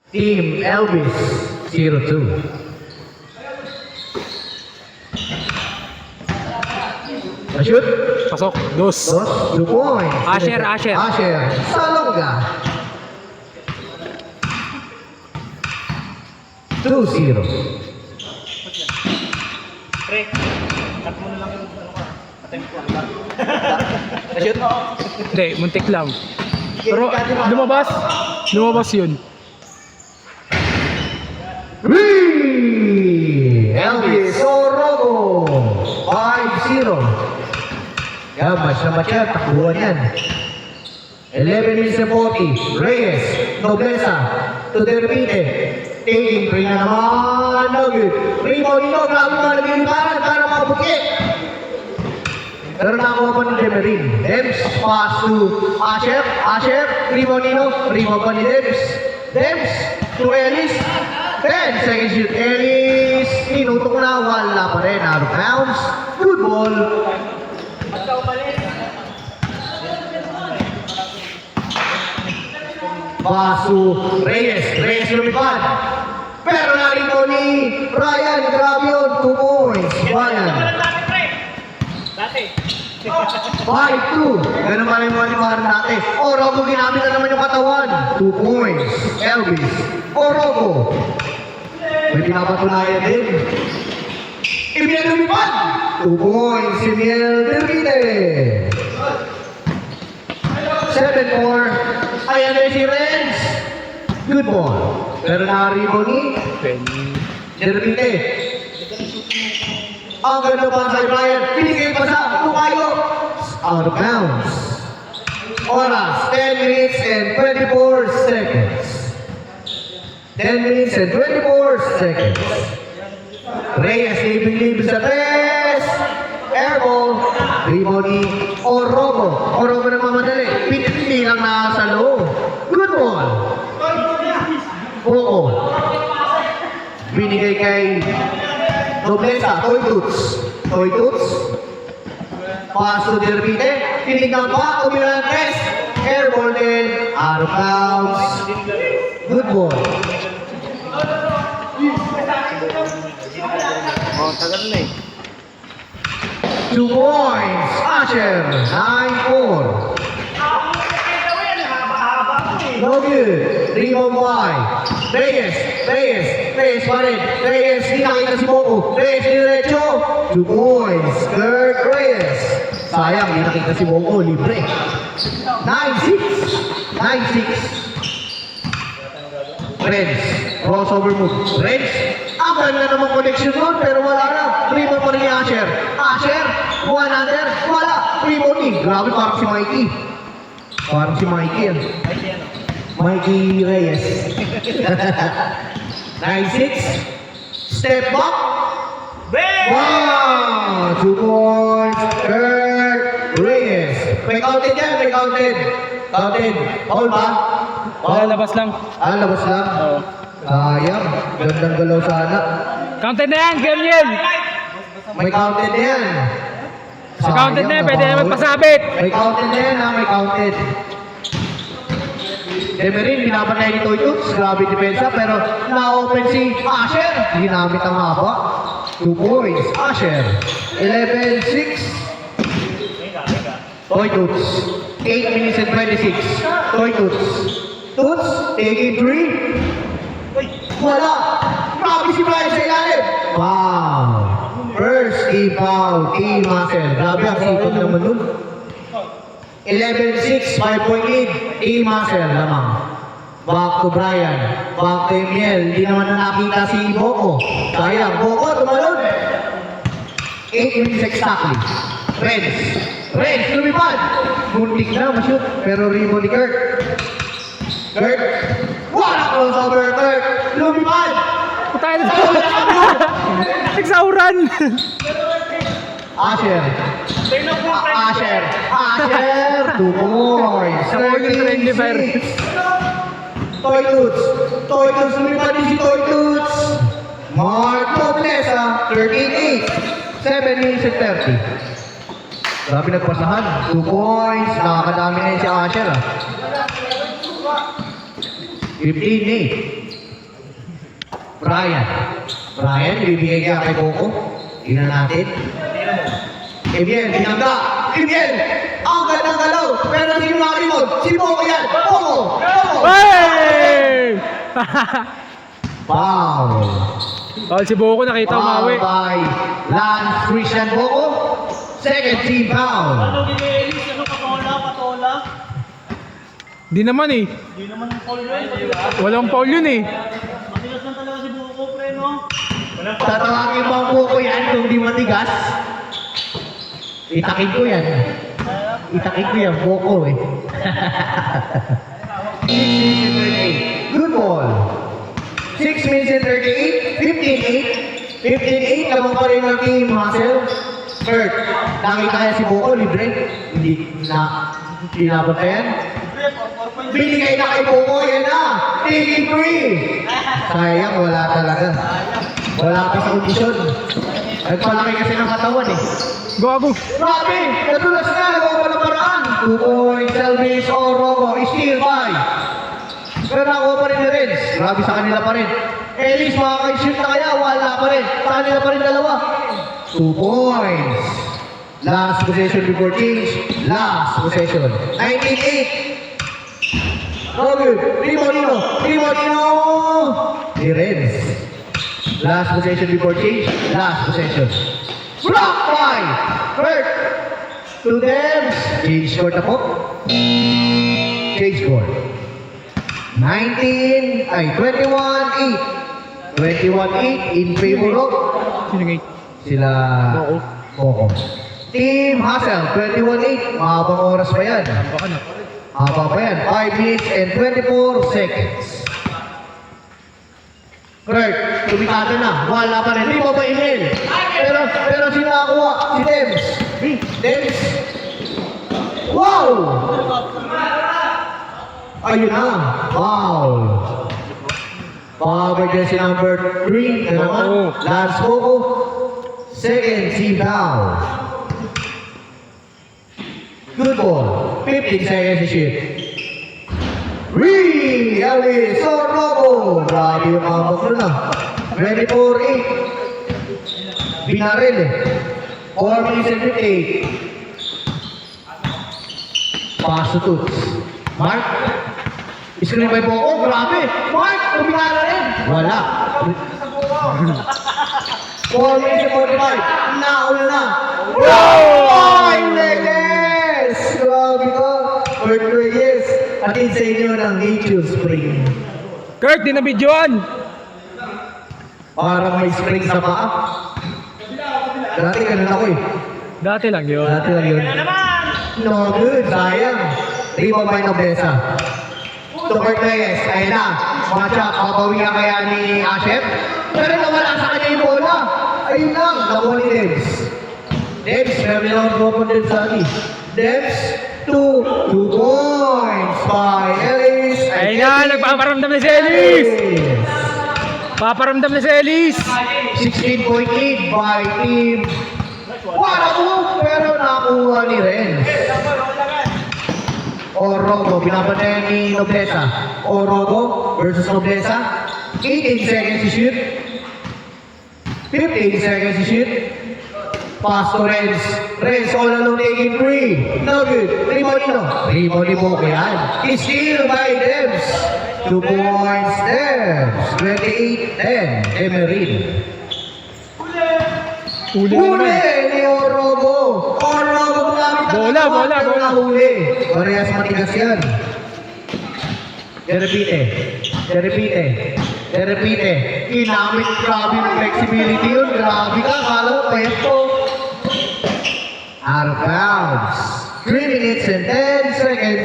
Team Elvis 02. Shoot. Pasok. Dos. 2 points. Asher. Asher. Salonga. 2-0. Pre, cut mo na lang yung ano ka. Attempt ko. Shoot. Hindi, muntik lang. Pero lumabas. Lumabas yun. Elvis Orogo 5-0. Yan, match na match yan. Takbuhan yan. 11 minutes and 40. Reyes, Nobleza, to the repeated. Taking 3 na naman. No good. Rebound dito. Grabe ka nagliliparan para makabukit. Pero nakakuha pa ni Demerin. Dems, pass to Asher. Asher, rebound dito. Rebound pa ni Dems. Dems, to Ellis. 10 seconds shoot. Ellis, tinutok na. Wala pa rin. Out of bounds. Good ball. Pass to Reyes. Reyes lumipad. Pero narito ni Ryan. Grabe yun. 2 points. Ryan. Dati. 5-2. Ganun pa rin mga limaran natin. Orogo, ginamit na naman yung katawan. 2 points. Elvis. Orogo. May pinapatunayan din. Emil lumipad. 2 points. Emil Dervide. 7-4. Ayan na si Renz. Good ball. Pero nakaribo ni Dervide. Ang ganda pa sa Ryan. Pinigay pa sa Tukayo. Out of bounds. Oras, 10 minutes and 24 seconds. 10 minutes and 24 seconds. Reyes, libing-libing sa 3. Airball. Rebound ni Orogo. Orogo na mamadali. Pinipili lang nasa loob. Good ball. Oo. Binigay kay Nobleza. Toy Toots. Toy Toots. Pass to Dervide. Tinignan pa. Tumira ng 3. Airball din. Out of bounds. Good ball. Oh, tagal na eh. 2 points. Asher. 9-4. No good. Rebound by Reyes. Reyes pa rin. Reyes, di nakita si Boko. Reyes, diretso. 2 points. Kirk Reyes. Sayang, di nakita si Boko. Libre. 9-6. 9-6. Renz. Crossover move. Renz. Ang ganda namang connection nun, pero wala na. Rebound pa rin ni Asher. Asher. 100. Wala. Rebound ni. Grabe, parang si Mikey. Parang si Mikey yan. Mikey Reyes. 9-6. Step back. Wow! 2 points. Kirk Reyes. May counted yan, may counted. Counted. Foul ba? Labas lang. Labas lang. Oo. Sayang. Gandang galaw sana. Counted na yan, game yun. May counted na yan. Sa counted na yan, pwede na Sayang, magpasabit. may counted na yan ha, may counted. Demerin, binabanay ni Toy Toots. Grabe depensa, pero na-open si Asher. Ginamit ang haba. 2 points. Asher. 11-6. Toy Toots. 8 minutes and 26. Toy Toots. Toots, taking 3. Wala. Grabe si Brian sa ilalim. Wow. First team foul. Team Muscle. Grabe ang sipag naman nun. 11-6, 5-point lead. Team Muscle lamang. Back to Brian. Back to Emil. Hindi naman na nakita si Boko. Sayang. Boko, tumalon. 8 minutes exactly. Renz, lumipad. Muntik na, mashoot. Pero rebound ni Kirk. Kirk. Wala crossover, Kirk. Lumipad. Tayo na sa nagsauran. Asher. Asher. 2 points. 13-6. Toy Toots. Toy Toots. Lumipad din si Toy Toots. Mark Nobleza. 13-8. 7 minutes and 30. Grabe nagpasahan. 2 points. Nakakadami na yun si Asher. 15-8. Brian. Brian, ibibigay kaya kay Coco. Tingnan natin. Ebiel, binangga. Ebiel! Ang gandang galaw. Pero sino nakalimod? Si Coco yan. Coco! Coco! Hey! Foul. Oh, si Boko nakita Foul umawi. by Lance Christian Coco. Second team foul. Ano gini-Ellis? Ano patola? Di naman eh. Hindi naman yung foul yun. Walang foul yun eh. Matigas lang talaga si Buko, pre, no? Tatawagin mo ang Coco yan kung di matigas. Itakin ko yan. Itakin ko yan, Coco eh. 6 minutes and 38. Good ball. 6 minutes and 38. 15-8. 15-8. Lamang pa rin ng team Hassel. Kurt, nakita kaya si Coco, libre. Hindi na pinabantayan. Binigay na kay Coco, yan na. Taking 3. Sayang, wala talaga. Wala pa sa kondisyon. Nagpalaki kasi ng katawan eh. Gago. Grabe! Natulas na! Nagawa pa ng paraan! 2 points, Elvis Orogo, steal by. Pero nakuha pa rin ni Renz. Grabe sa kanila pa rin. Elvis, makaka-shoot na kaya? Wala pa rin. Sa kanila pa rin dalawa. 2 points. Last possession before change. Last possession. 19-8. No good. Rimodino. Ni Renz. Last possession before change. Last possession. Block by Kurt. To them. Change score na po. Change score. 21-8. 21-8 in favor of Sino nga? sila Coco. Team Hassel, 21-8. Mahabang oras pa yan. Baka na. Haba pa yan. 5 minutes and 24 seconds. Kurt, tumitado na. Wala pa rin. Hindi mo ba email? Pero sino nakakuha? Si Dems. Dems. Wow! Ayun na. Wow! Power jersey number 3. Ano naman? Lance Coco. Second team down. Good ball. 15 seconds to shoot. Elvis Orogo. Grabe yung ambak nun ah. 24-8. Binaril eh. 4 minutes and 58. Pass to Toots. Mark. Screen by Boko. Grabe. Mark. Tumingala rin. Wala. 4 minutes and 45. Nauna na. Ay, Reyes! Grabe ka. Kurt Reyes. Atin sa inyo ng Nature Spring. Kurt, di na videoan. Parang may spring sa paa. Dati ganun ako eh. Dati lang yun. Dati lang yun. No good. Sayang. Rebound by Noblesa. To Kurt Reyes. Ayan na. Match up. Papawi na kaya ni Ashef. Pero nawala sa kanya yung bola. Ayun lang. Nakuha ni Debs. Debs. Meron lang drop on Debs sa akin. Debs. 2 points by Ellis. Ayun na, nagpaparamdam na si Ellis. Paparamdam na si Ellis. 16-point lead by team. Wala ko, pero nakuha ni Renz. Orogo, binabantayan ni Noblesa. Orogo versus Noblesa. 18 seconds to shoot. 15 seconds to shoot. Pass to Renz. Renz all alone taking 3. No good. Rebound ni Boko yan. Steal by Debs. 2 points Debs. 28-10. Emery. Uli na Huli naman. ni Orogo. Orogo gumamit ng Bola, katawan, bola, pero bola. nahuli. Parehas matigas yan. Repite. Inamit, grabe yung flexibility yun. Grabe ka, kala mo pwesto. Out of bounds. 3 minutes and 10 seconds.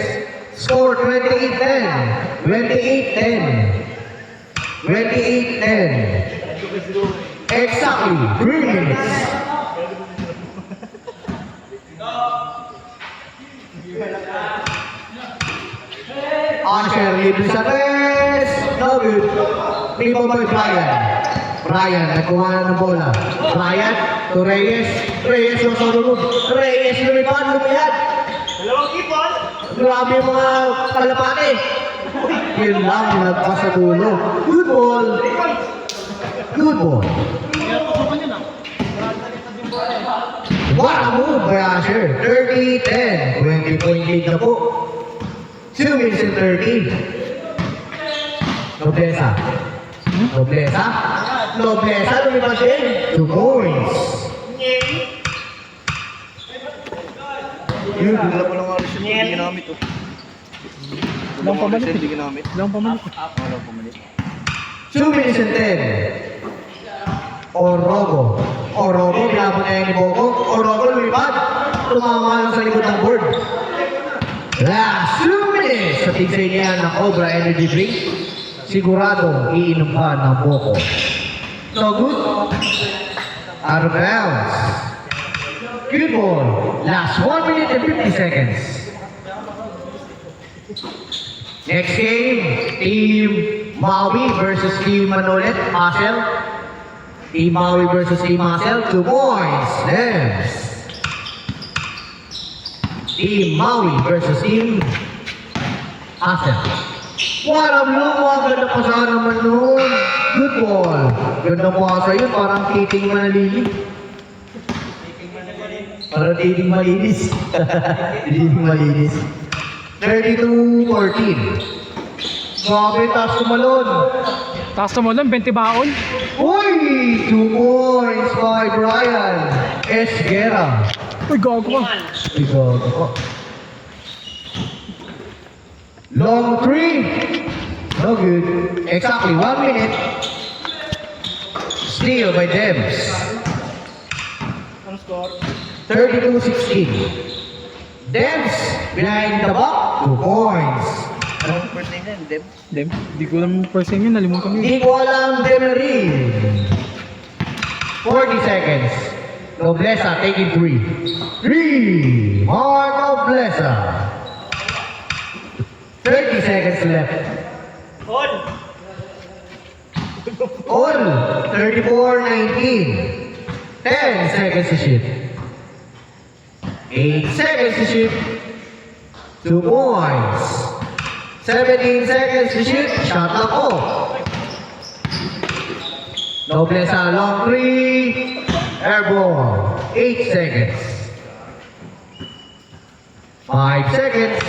Score 28-10. 28-10. Exactly 3 minutes. Asher libre sa tres. No good. Rebound by Brian. Brian, nagkuha na ng bola. Brian to Reyes. Reyes yung sarunod. Reyes lumipad, lumiyad. Dalawang kipon. Grabe yung mga kalapate. Yun lang, nagpas sa dulo. Good ball. Good ball. What a move by Asher. 30-10. 20-point lead na po. 2 minutes and 30. Noblesa. Noblesa. Noblesa, lumipas din. 2 points. Yun, wala pa lang alis yun. Hindi ginamit oh. Lang pamalit Hindi eh. ginamit. Lang pamalit. Wala pamalit. 2 minutes and 10. Orogo. Orogo, pinabot na yan ni Boko. Orogo, lumipad. Tumama lang sa likod ng board. Last 2 minutes sa tigsay niya ng Cobra Energy Drink. Sigurado, iinom pa ng Boko. No good. Out of bounds. Good ball. Last 1 minute and 50 seconds. Next game, Team Maui versus Team Manolet, Marcel. Team Maui versus Team Marcel, 2 points. Next. Team Maui versus Team Marcel. What a bloom! Ganda pa sana naman nun. Good ball. Ganda mo sa yun, parang titing manalili. Parang titing malinis. Titing malinis. 32-14. Grabe, taas tumalon. Taas mo lang, 20 baon. Uy! 2 points by Brian Esguera. Uy, gago ka. Ay, gago ko. Long 3. No good. Exactly 1 minute. Steal by Debs. Ang score? 32-16. Debs behind the back. 2 points. Anong first name yan? Dem? Dem, di ko alam yung first name yun, nalimutan ko yun. Hindi ko alam, Demery. 40 seconds. Noblesa taking 3. 3. Mark Noblesa. 30 seconds left. All. 34-19. 10 seconds to shoot. 8 seconds to shoot. 2 points. 17 seconds to shoot. Shot na po. Noblesa long 3. Airball. 8 seconds. 5 seconds.